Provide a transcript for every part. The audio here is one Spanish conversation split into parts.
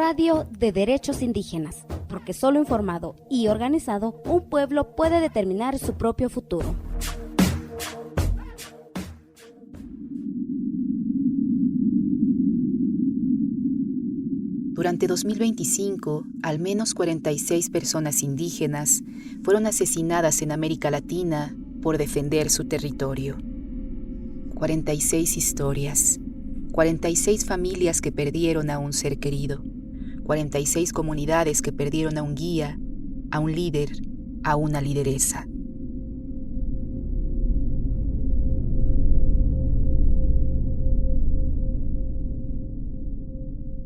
radio de derechos indígenas, porque solo informado y organizado, un pueblo puede determinar su propio futuro. Durante 2025, al menos 46 personas indígenas fueron asesinadas en América Latina por defender su territorio. 46 historias, 46 familias que perdieron a un ser querido, 46 comunidades que perdieron a un guía, a un líder, a una lideresa.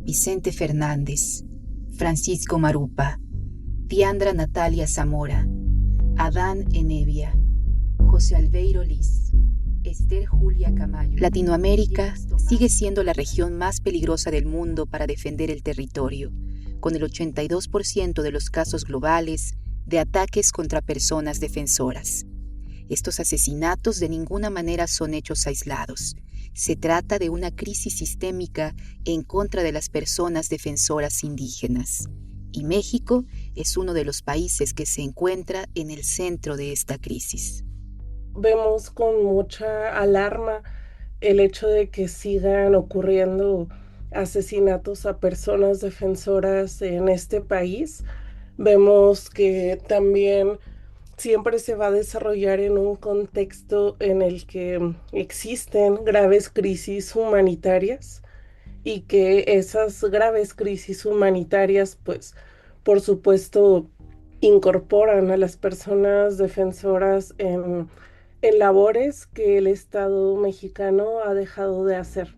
Vicente Fernández, Francisco Marupa, Diandra Natalia Zamora, Adán Enevia, José Albeiro Liz, Esther Julia Camayo. Latinoamérica sigue siendo la región más peligrosa del mundo para defender el territorio, con el 82% de los casos globales de ataques contra personas defensoras. Estos asesinatos de ninguna manera son hechos aislados. Se trata de una crisis sistémica en contra de las personas defensoras indígenas. Y México es uno de los países que se encuentra en el centro de esta crisis. Vemos con mucha alarma el hecho de que sigan ocurriendo asesinatos a personas defensoras en este país. Vemos que también siempre se va a desarrollar en un contexto en el que existen graves crisis humanitarias y que esas graves crisis humanitarias, pues, por supuesto, incorporan a las personas defensoras en labores que el Estado mexicano ha dejado de hacer.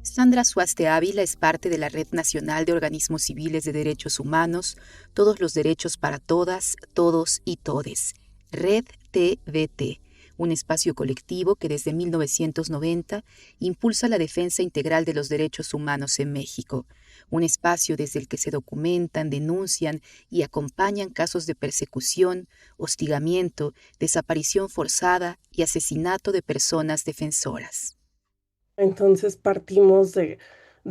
Sandra Suaste Ávila es parte de la Red Nacional de Organismos Civiles de Derechos Humanos, Todos los Derechos para Todas, Todos y Todes, Red TVT, un espacio colectivo que desde 1990 impulsa la defensa integral de los derechos humanos en México, un espacio desde el que se documentan, denuncian y acompañan casos de persecución, hostigamiento, desaparición forzada y asesinato de personas defensoras. Entonces partimos de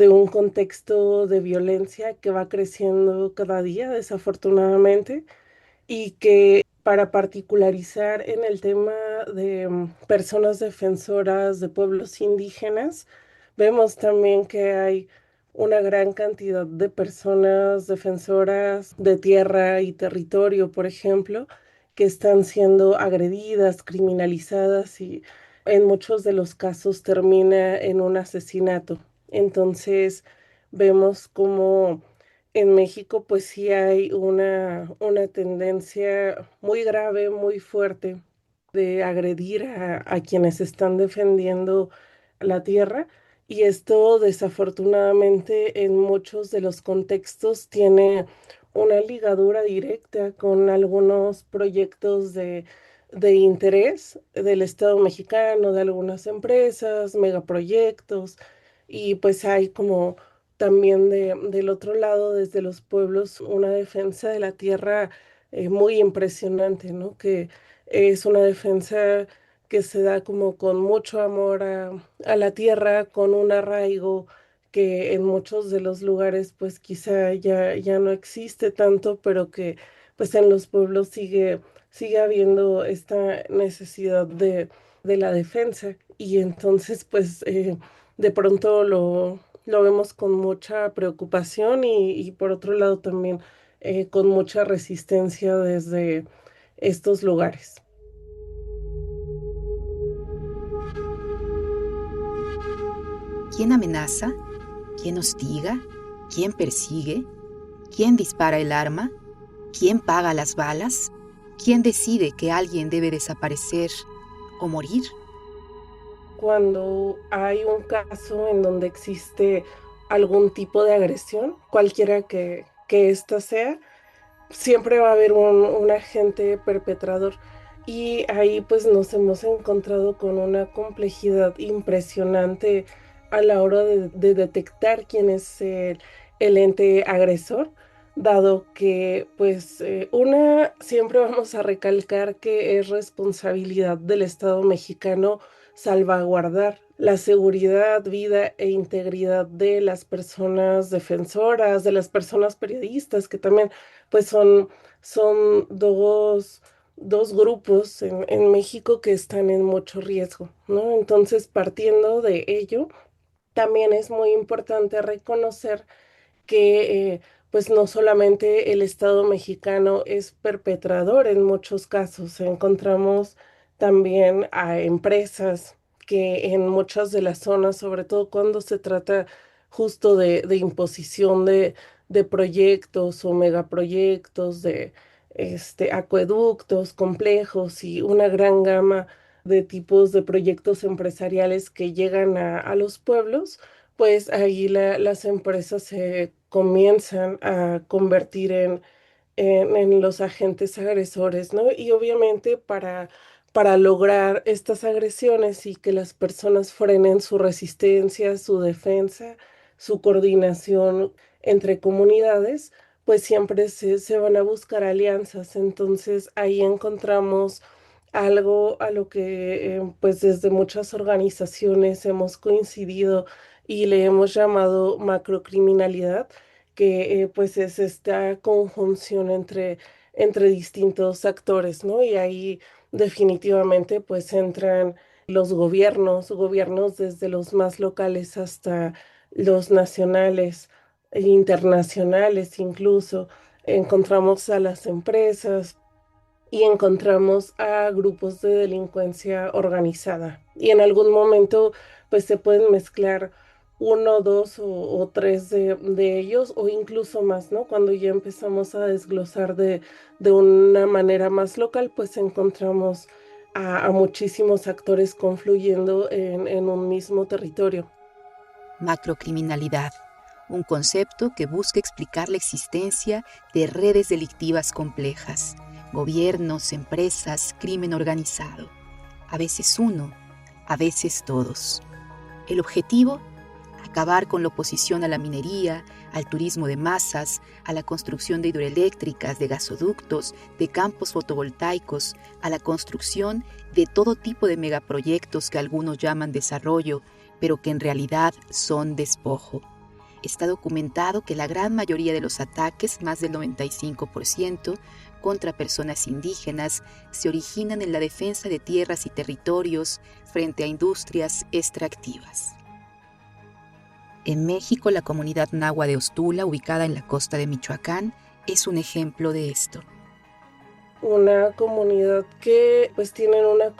un contexto de violencia que va creciendo cada día, desafortunadamente, y que para particularizar en el tema de personas defensoras de pueblos indígenas, vemos también que hay una gran cantidad de personas defensoras de tierra y territorio, por ejemplo, que están siendo agredidas, criminalizadas y en muchos de los casos termina en un asesinato. Entonces vemos como en México pues sí hay una tendencia muy grave, muy fuerte de agredir a quienes están defendiendo la tierra y esto desafortunadamente en muchos de los contextos tiene una ligadura directa con algunos proyectos de interés del Estado mexicano, de algunas empresas, megaproyectos y pues hay como también del otro lado, desde los pueblos, una defensa de la tierra muy impresionante, ¿no? Que es una defensa que se da como con mucho amor a la tierra, con un arraigo que en muchos de los lugares pues quizá ya no existe tanto, pero que pues en los pueblos sigue habiendo esta necesidad de la defensa y entonces pues de pronto lo vemos con mucha preocupación y por otro lado también con mucha resistencia desde estos lugares. ¿Quién amenaza? ¿Quién hostiga? ¿Quién persigue? ¿Quién dispara el arma? ¿Quién paga las balas? ¿Quién decide que alguien debe desaparecer o morir? Cuando hay un caso en donde existe algún tipo de agresión, cualquiera que ésta sea, siempre va a haber un agente perpetrador. Y ahí pues nos hemos encontrado con una complejidad impresionante a la hora de detectar quién es el ente agresor, dado que pues siempre vamos a recalcar que es responsabilidad del Estado mexicano salvaguardar la seguridad, vida e integridad de las personas defensoras, de las personas periodistas, que también pues son dos grupos en México que están en mucho riesgo, ¿no? Entonces, partiendo de ello, también es muy importante reconocer que pues no solamente el Estado mexicano es perpetrador en muchos casos, encontramos también a empresas que en muchas de las zonas, sobre todo cuando se trata justo de imposición de proyectos o megaproyectos, de acueductos complejos y una gran gama de tipos de proyectos empresariales que llegan a los pueblos, pues ahí las empresas se comienzan a convertir en los agentes agresores, ¿no? Y obviamente para lograr estas agresiones y que las personas frenen su resistencia, su defensa, su coordinación entre comunidades, pues siempre se van a buscar alianzas. Entonces ahí encontramos algo a lo que pues desde muchas organizaciones hemos coincidido y le hemos llamado macrocriminalidad, que pues es esta conjunción entre distintos actores, ¿no? Y ahí definitivamente pues entran los gobiernos desde los más locales hasta los nacionales e internacionales incluso. Encontramos a las empresas y encontramos a grupos de delincuencia organizada. Y en algún momento, pues se pueden mezclar uno, dos o tres de ellos, o incluso más, ¿no? Cuando ya empezamos a desglosar de una manera más local, pues encontramos a muchísimos actores confluyendo en un mismo territorio. Macrocriminalidad, un concepto que busca explicar la existencia de redes delictivas complejas, gobiernos, empresas, crimen organizado. A veces uno, a veces todos. El objetivo: acabar con la oposición a la minería, al turismo de masas, a la construcción de hidroeléctricas, de gasoductos, de campos fotovoltaicos, a la construcción de todo tipo de megaproyectos que algunos llaman desarrollo, pero que en realidad son despojo. Está documentado que la gran mayoría de los ataques, más del 95%, contra personas indígenas, se originan en la defensa de tierras y territorios frente a industrias extractivas. En México, la comunidad nahua de Ostula, ubicada en la costa de Michoacán, es un ejemplo de esto. Una comunidad que pues tienen una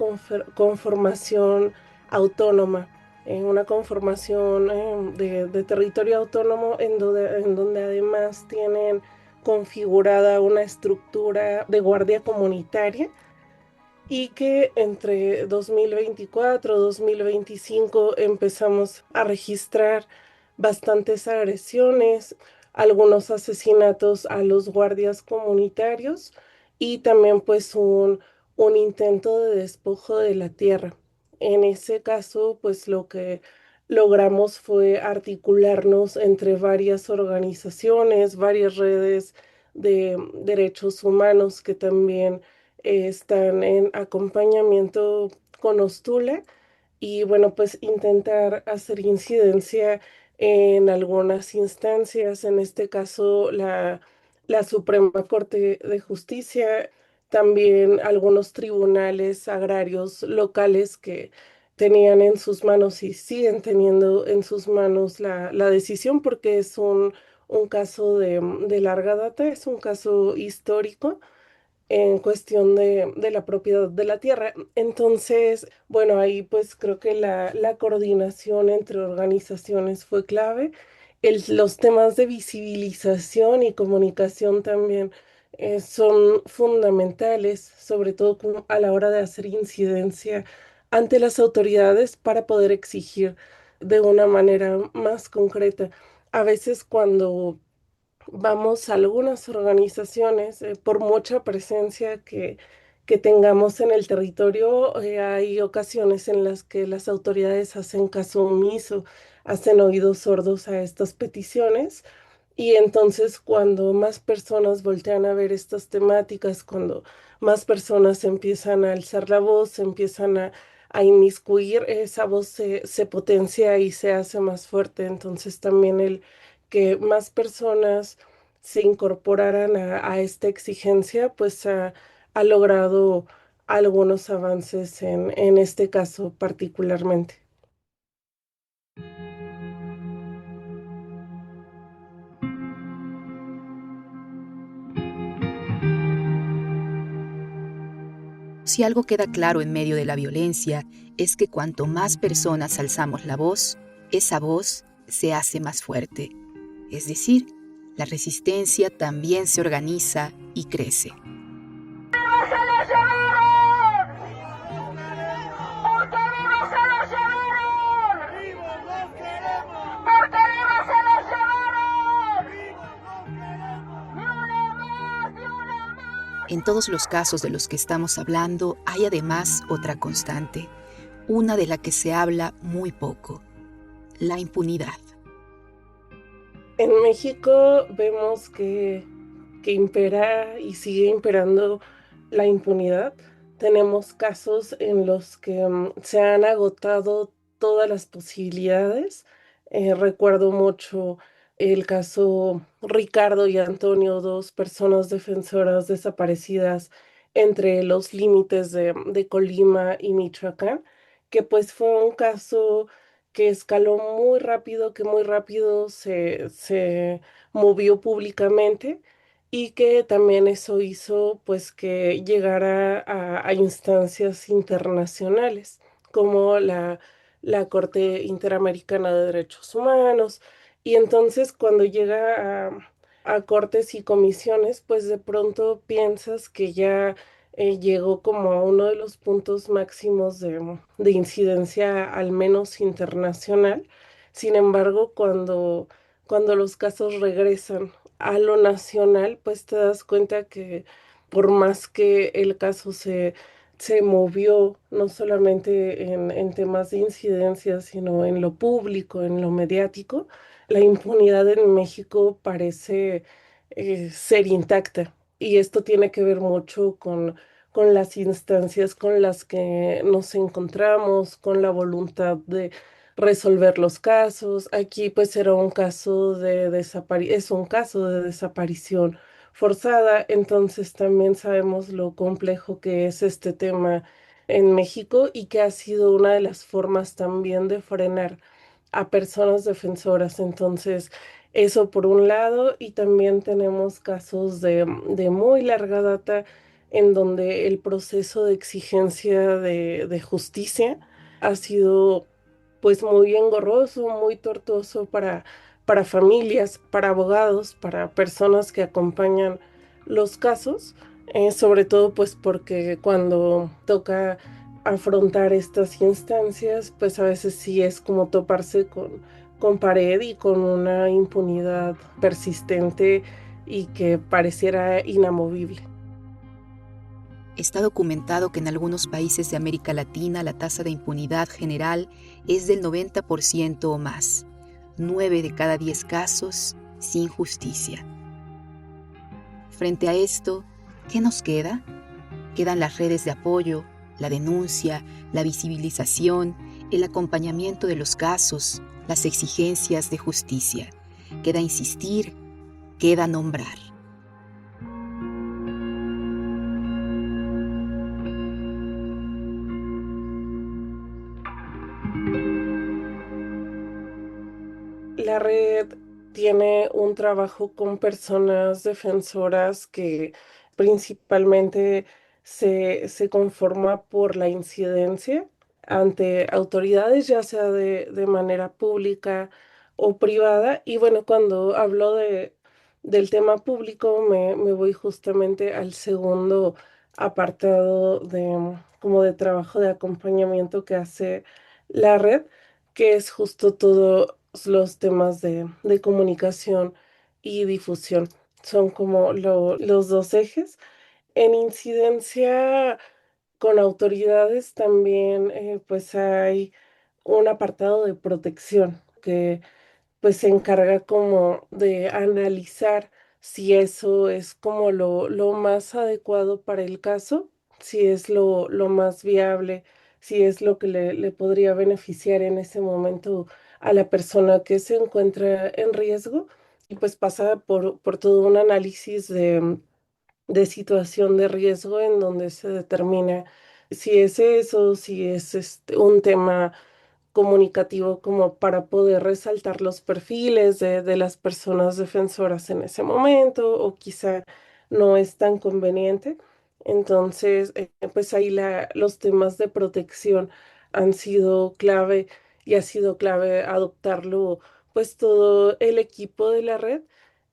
conformación autónoma, una conformación de territorio autónomo en donde además tienen configurada una estructura de guardia comunitaria y que entre 2024 y 2025 empezamos a registrar bastantes agresiones, algunos asesinatos a los guardias comunitarios y también pues un intento de despojo de la tierra. En ese caso, pues lo que logramos fue articularnos entre varias organizaciones, varias redes de derechos humanos que también están en acompañamiento con Ostula y bueno, pues intentar hacer incidencia en algunas instancias, en este caso la Suprema Corte de Justicia, también algunos tribunales agrarios locales que tenían en sus manos y siguen teniendo en sus manos la decisión porque es un caso de larga data, es un caso histórico en cuestión de la propiedad de la tierra. Entonces, bueno, ahí pues creo que la coordinación entre organizaciones fue clave. Los temas de visibilización y comunicación también son fundamentales, sobre todo a la hora de hacer incidencia ante las autoridades para poder exigir de una manera más concreta. A veces cuando vamos a algunas organizaciones, por mucha presencia que tengamos en el territorio, hay ocasiones en las que las autoridades hacen caso omiso, hacen oídos sordos a estas peticiones. Y entonces cuando más personas voltean a ver estas temáticas, cuando más personas empiezan a alzar la voz, empiezan a inmiscuir, esa voz se potencia y se hace más fuerte. Entonces también el que más personas se incorporaran a esta exigencia, pues ha logrado algunos avances en este caso particularmente. Si algo queda claro en medio de la violencia, es que cuanto más personas alzamos la voz, esa voz se hace más fuerte. Es decir, la resistencia también se organiza y crece. En todos los casos de los que estamos hablando hay además otra constante, una de la que se habla muy poco: la impunidad. En México vemos que impera y sigue imperando la impunidad. Tenemos casos en los que se han agotado todas las posibilidades. Recuerdo mucho el caso Ricardo y Antonio, dos personas defensoras desaparecidas entre los límites de Colima y Michoacán, que pues fue un caso que escaló muy rápido, que muy rápido se movió públicamente y que también eso hizo pues que llegara a instancias internacionales como la Corte Interamericana de Derechos Humanos. Y entonces cuando llega a cortes y comisiones, pues de pronto piensas que ya llegó como a uno de los puntos máximos de incidencia, al menos internacional. Sin embargo, cuando los casos regresan a lo nacional, pues te das cuenta que por más que el caso se movió, no solamente en temas de incidencia, sino en lo público, en lo mediático, la impunidad en México parece ser intacta. Y esto tiene que ver mucho con las instancias con las que nos encontramos, con la voluntad de resolver los casos. Aquí pues era un caso es un caso de desaparición forzada, entonces también sabemos lo complejo que es este tema en México y que ha sido una de las formas también de frenar a personas defensoras. Entonces, eso por un lado, y también tenemos casos de muy larga data en donde el proceso de exigencia de justicia ha sido pues muy engorroso, muy tortuoso para familias, para abogados, para personas que acompañan los casos, sobre todo pues porque cuando toca afrontar estas instancias, pues a veces sí es como toparse con pared y con una impunidad persistente y que pareciera inamovible. Está documentado que en algunos países de América Latina la tasa de impunidad general es del 90% o más. 9 de cada 10 casos sin justicia. Frente a esto, ¿qué nos queda? Quedan las redes de apoyo, la denuncia, la visibilización, el acompañamiento de los casos, las exigencias de justicia. Queda insistir, queda nombrar. La red tiene un trabajo con personas defensoras que principalmente se conforma por la incidencia ante autoridades, ya sea de manera pública o privada. Y bueno, cuando hablo del tema público, me voy justamente al segundo apartado como de trabajo de acompañamiento que hace la red, que es justo todos los temas de comunicación y difusión. Son como los dos ejes. En incidencia con autoridades también, pues hay un apartado de protección que pues se encarga como de analizar si eso es como lo más adecuado para el caso, si es lo más viable, si es lo que le podría beneficiar en ese momento a la persona que se encuentra en riesgo y pues pasa por todo un análisis de situación de riesgo en donde se determina si es eso, si es un tema comunicativo como para poder resaltar los perfiles de las personas defensoras en ese momento o quizá no es tan conveniente. Entonces, pues ahí los temas de protección han sido clave y ha sido clave adoptarlo pues todo el equipo de la red,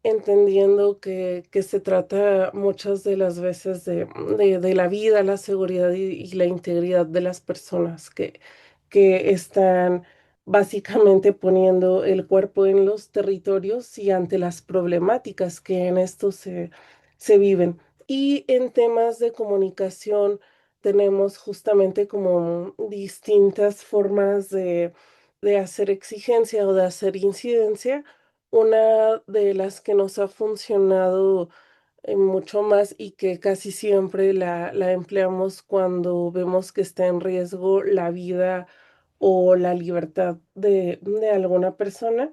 entendiendo que se trata muchas de las veces de la vida, la seguridad y la integridad de las personas que están básicamente poniendo el cuerpo en los territorios y ante las problemáticas que en esto se viven. Y en temas de comunicación tenemos justamente como distintas formas de hacer exigencia o de hacer incidencia. Una de las que nos ha funcionado mucho más y que casi siempre la empleamos cuando vemos que está en riesgo la vida o la libertad de alguna persona,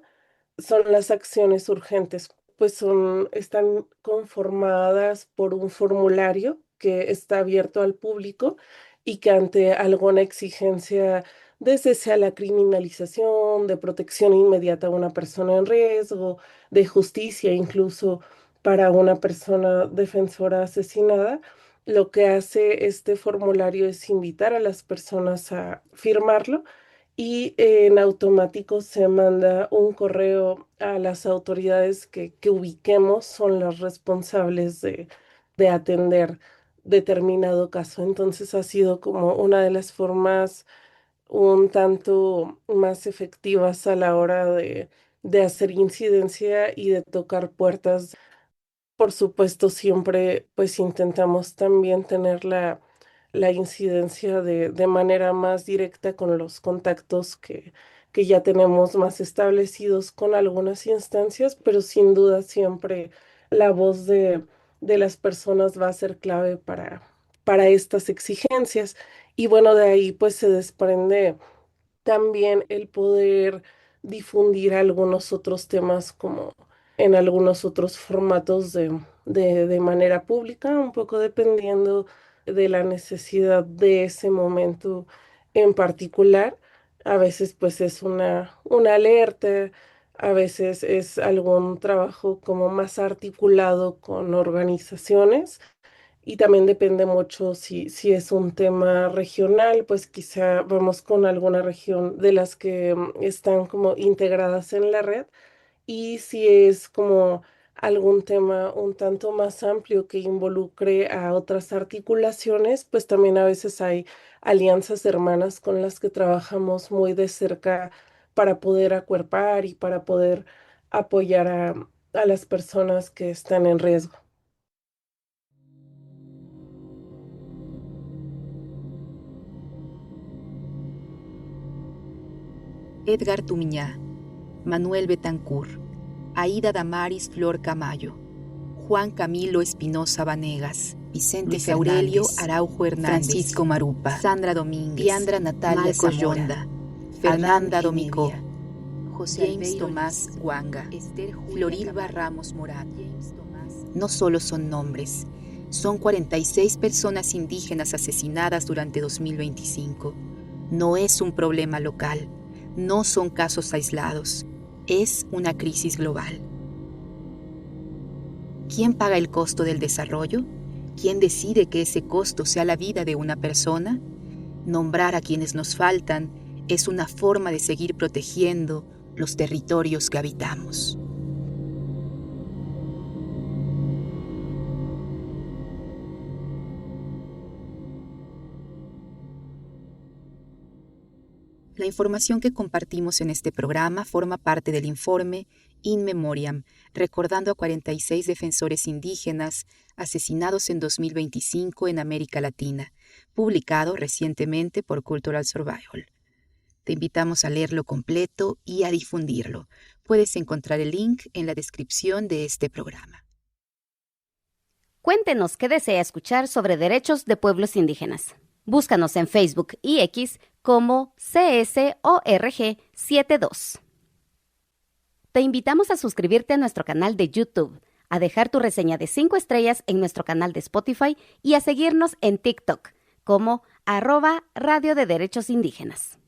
son las acciones urgentes, pues están conformadas por un formulario que está abierto al público y que ante alguna exigencia, desde sea la criminalización, de protección inmediata a una persona en riesgo, de justicia incluso para una persona defensora asesinada, lo que hace este formulario es invitar a las personas a firmarlo y en automático se manda un correo a las autoridades que ubiquemos son las responsables de atender determinado caso. Entonces ha sido como una de las formas un tanto más efectivas a la hora de hacer incidencia y de tocar puertas. Por supuesto, siempre pues intentamos también tener la incidencia de manera más directa con los contactos que ya tenemos más establecidos con algunas instancias, pero sin duda siempre la voz de las personas va a ser clave para estas exigencias. Y bueno, de ahí pues se desprende también el poder difundir algunos otros temas como en algunos otros formatos de manera pública, un poco dependiendo de la necesidad de ese momento en particular. A veces pues es una alerta, a veces es algún trabajo como más articulado con organizaciones y también depende mucho si es un tema regional, pues quizá vamos con alguna región de las que están como integradas en la red. Y si es como algún tema un tanto más amplio que involucre a otras articulaciones, pues también a veces hay alianzas hermanas con las que trabajamos muy de cerca para poder acuerpar y para poder apoyar a las personas que están en riesgo. Edgar Tumiñá, Manuel Betancourt, Aida Damaris Flor Camayo, Juan Camilo Espinosa Vanegas, Vicente Luis Aurelio Araujo Hernández, Francisco Marupa, Sandra Domínguez, Diandra Natalia Marcos Yonda, Fernanda Domicó, José James Tomás Guanga, Florilba Ramos Morán. No solo son nombres, son 46 personas indígenas asesinadas durante 2025. No es un problema local, no son casos aislados, es una crisis global. ¿Quién paga el costo del desarrollo? ¿Quién decide que ese costo sea la vida de una persona? Nombrar a quienes nos faltan es una forma de seguir protegiendo los territorios que habitamos. La información que compartimos en este programa forma parte del informe In Memoriam, recordando a 46 defensores indígenas asesinados en 2025 en América Latina, publicado recientemente por Cultural Survival. Te invitamos a leerlo completo y a difundirlo. Puedes encontrar el link en la descripción de este programa. Cuéntenos qué desea escuchar sobre derechos de pueblos indígenas. Búscanos en Facebook y X como CSORG72. Te invitamos a suscribirte a nuestro canal de YouTube, a dejar tu reseña de 5 estrellas en nuestro canal de Spotify y a seguirnos en TikTok como @Radio de Derechos Indígenas.